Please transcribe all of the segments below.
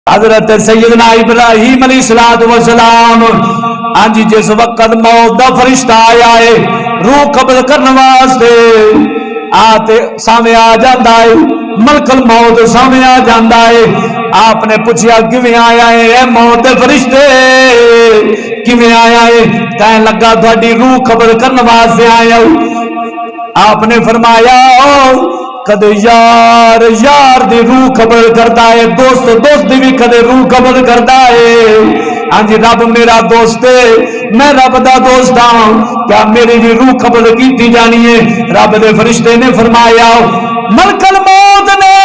हजरत सैयदना इब्राहीम अलैहिस्सलातु वस्सलाम हाँ जी जिस वक्त मौत का फरिश्ता आया है रूह कब्ज करने वास्ते आते सामने आ जाता है मलकल मौत सामने आ जाता है। आपने पूछा किवें आया है मौत के फरिश्ते किवें आया है कह लगा थोड़ी रूह कब्ज करने वास्ते आया। आपने फरमाया कदे यार यार दी रूह कब्ज करता है दोस्त दोस्त दी भी कदे रूह कब्ज करता है। हाँ जी रब मेरा दोस्त है मैं रब दा दोस्त हाँ क्या मेरी भी रूह कब्ज की जानी है। रब दे फरिश्ते ने फरमाया मलकल मौत ने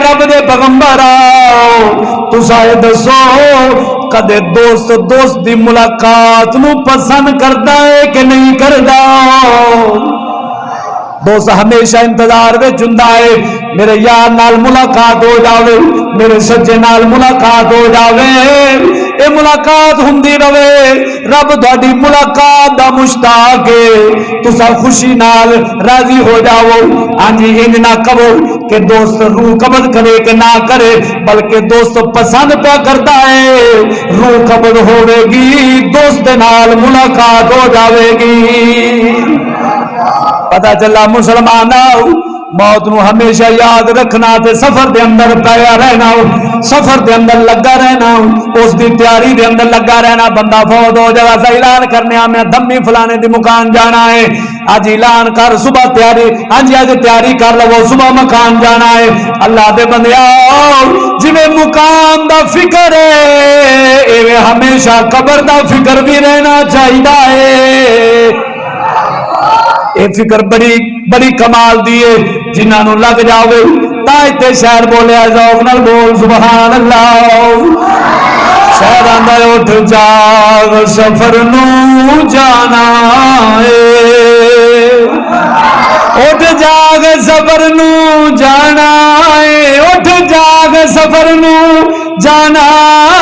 रब दे पैगंबर आओ तुसा ये दसो कदे दोस्त दोस्त दी मुलाकात नू पसंद करता है कि नहीं करता। दोस्त हमेशा इंतजार में जुंदा है मेरे यार नाल मुलाकात हो जावे मेरे सज्जे नाल मुलाकात हो जावे ये मुलाकात हुंदी रवे। रब तुहाडी मुलाकात दा मुश्ताक है तुसा खुशी नाल राजी हो जाओ। हाँ जी इंज ना कहो कि दोस्त रूह कब्ज करे कि ना करे बल्कि दोस्त पसंद क्या करता है रूह कब्ज होवेगी दोस्त नाल मुलाकात हो जावेगी। पता चला मुसलमान मौत नू हमेशा याद रखना ते सफर दे अंदर पाया रहना सफर दे अंदर लगा रहना उसकी तैयारी दे अंदर लगा रहना। बंदा फौत हो जाए ऐसा ऐलान करने मैं धम्मी फलाने दी मुकान जाना है अज ऐलान कर सुबह तैयारी हाँ जी अज तैयारी कर लो सुबह मकान जाना है। अल्लाह दे बंदिया जिवें मुकाम दा फिक्र है इवें हमेशा कब्र दा फिक्र भी रहना चाहिए है। ये फिक्र बड़ी बड़ी कमाल दी है जिन्होंने लग जावे ताते शहर बोलिया जौक नाल बोल सुभान अल्लाह। शहर आंदा उठ जाग सफर नू जाना है उठ जाग सफर नू जाना है उठ जाग सफर नू जाना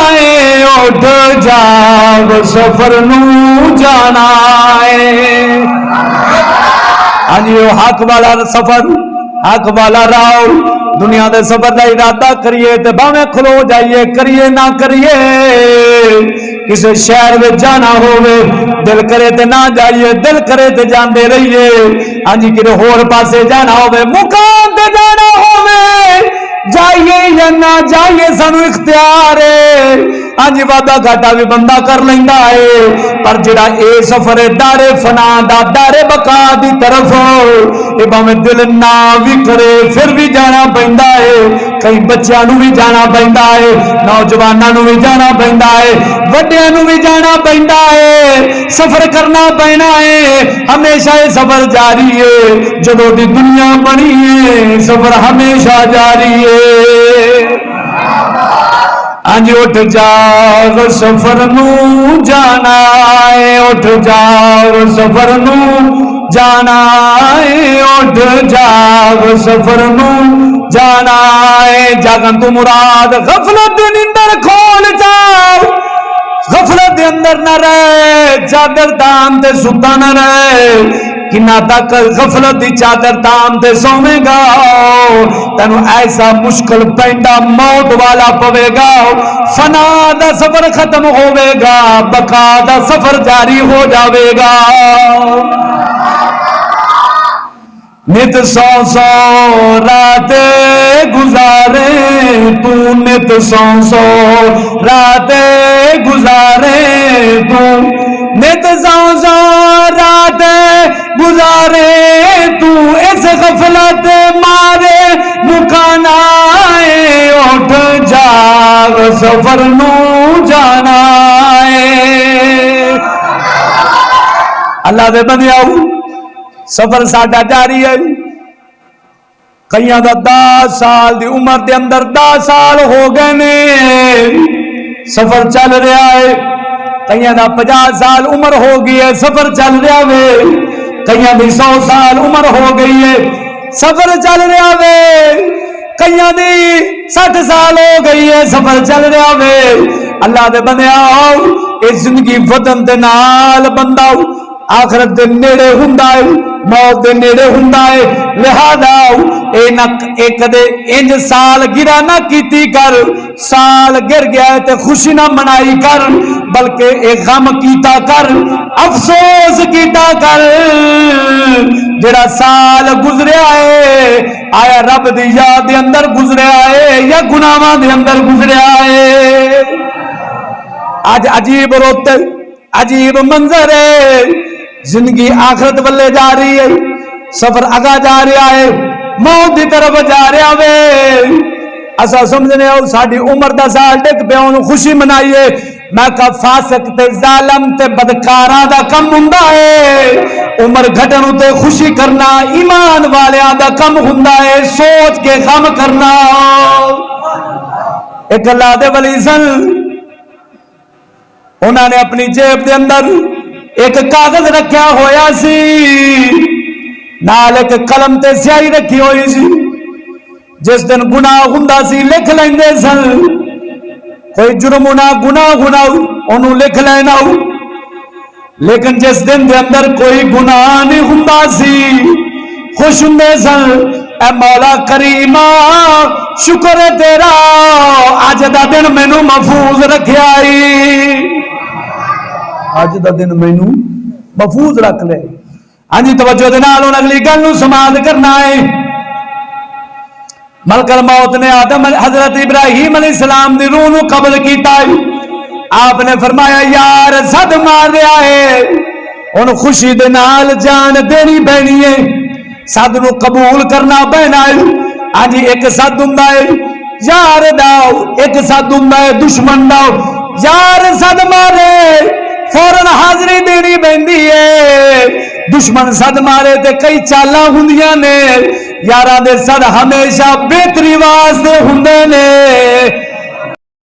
है उठ जाग सफर नू जाना है। हाँ जी हक वाला सफर हक वाला राह दुनिया के सफर का इरादा करिए तो भावें खलो जाइए करिए ना करिए किसी शहर में जाना होवे दिल करे तो ना जाइए दिल करे तो जाते रहिए। हाँ जी कि होर पासे जाना होवे मुकाम ते जाना होवे जाइए या ना जाइए सानू इख्तियार है। हाँ जी वादा घाटा भी बंदा कर लेंदा है पर जिहड़ा ए सफर है दारे फना दा दारे बका दी तरफ ये भावें दिल ना भी करे फिर भी जाना पैंदा है। कई बच्चों नू भी जाना पैंदा है नौजवानों नू भी जाना पैंदा है वड्डियां नू भी जाना पैंदा है सफर करना पैना है। हमेशा ये सफर जारी है जदों दी दुनिया बनी है सफर हमेशा जारी है। आज उठ जाग सफर नू जाना है उठ जाग सफर नू जाना है उठ जाग सफर नू जाना है। जागन तू मुराद गफलत दे अंदर खोल जाओ गफलत दे अंदर न रहे चादर तान ते सुता न रहे किन्ना तक गफलत दी चादर तान ते सोवेगा तेनू ऐसा मुश्किल पैंदा मौत वाला पवेगा। फना दा सफर खत्म होवेगा बका दा सफर जारी हो जावेगा। नित सौ सौ राते गुजारे तू नित सौ सौ राते गुजारे तू नित सौ सौ राते गुजारे तू इस गफलत मारे मुकाना उठ जाग सफर नू जाना है। अल्लाह दे बंदियाओ सफर साडा जारी है कईयां दा 10 साल दी उम्र दे अंदर 10 साल हो गए ने सफर चल रहा है। कईयां दा 50 साल उम्र हो गई है सफर चल रहा वे कईयां दी 100 साल उम्र हो गई है सफर चल रहा वे कईयां दी 60 साल हो गई है सफर चल रहा वे। अल्लाह दे बंदे आओ इस जिंदगी वतन दे नाल बंदा आखिरत दे नेड़े हुंदा है मौत दे नेड़े हुंदा है। लिहाजा एक कदे इंज साल गिरा ना कीती कर, साल गिर गया है ते खुशी ना मनाई कर, बल्कि एक गम कीता कर, अफसोस कीता कर। जेड़ा साल गुजरिया है आया रब दी याद दे अंदर गुजरिया है या गुनाहां दे अंदर गुजरिया है। आज अजीब रोते अजीब मंजर है, जिंदगी आखिरत वल्ले जा रही है, सफर आगा जा रहा है, मौत की तरफ जा रहा वे। असा समझने साड़ी उम्र का साल टिक पे खुशी मनाइए। मैं कहा फासक ते जालम ते बदकारां दा कम हुंदा है, उम्र घटन उते खुशी करना ईमान वालियां दा कम हुंदा है, सोच के गम करना। एक अल्लाह दे वली सन, उन्होंने अपनी जेब के अंदर एक कागज रखा होया सी, नाल एक कलम ते स्याही रखी हुई सी। जिस दिन गुनाह हुंदा सी लिख लेंदे सन, कोई जुर्म ना गुनाह गुनाह उन्होंने लिख लेना। लेकिन जिस दिन के अंदर कोई गुनाह नहीं हुंदा सी खुश हुंदे सन। ऐ मौला करीमा शुक्र है तेरा, अज दा दिन मैनू महफूज रखिया, अज दा दिन मैनू महफूज रख ले। हाँ जी तवज्जो दे नाल हुण अगली गल नूं समाप्त करना है। मलकल मौत ने आदम हजरत इब्राहिम अलैहिस्सलाम दी रूह नूं कब्ज कीता। आपने फरमाया यार सद मार रहा है, हुण खुशी दे नाल जान देनी पैनी है, सद नूं कबूल करना पैना है। हाँ जी एक सद हुंदा है यार दा, एक सद हुंदा है दुश्मन दा। यार सद मारे फौरन हाजरी देनी पैंदी है, दुश्मन सद मारे ते कई चालां हुंदियां ने। यारां दे सद हमेशा बेहतरी वास्ते हुंदे ने।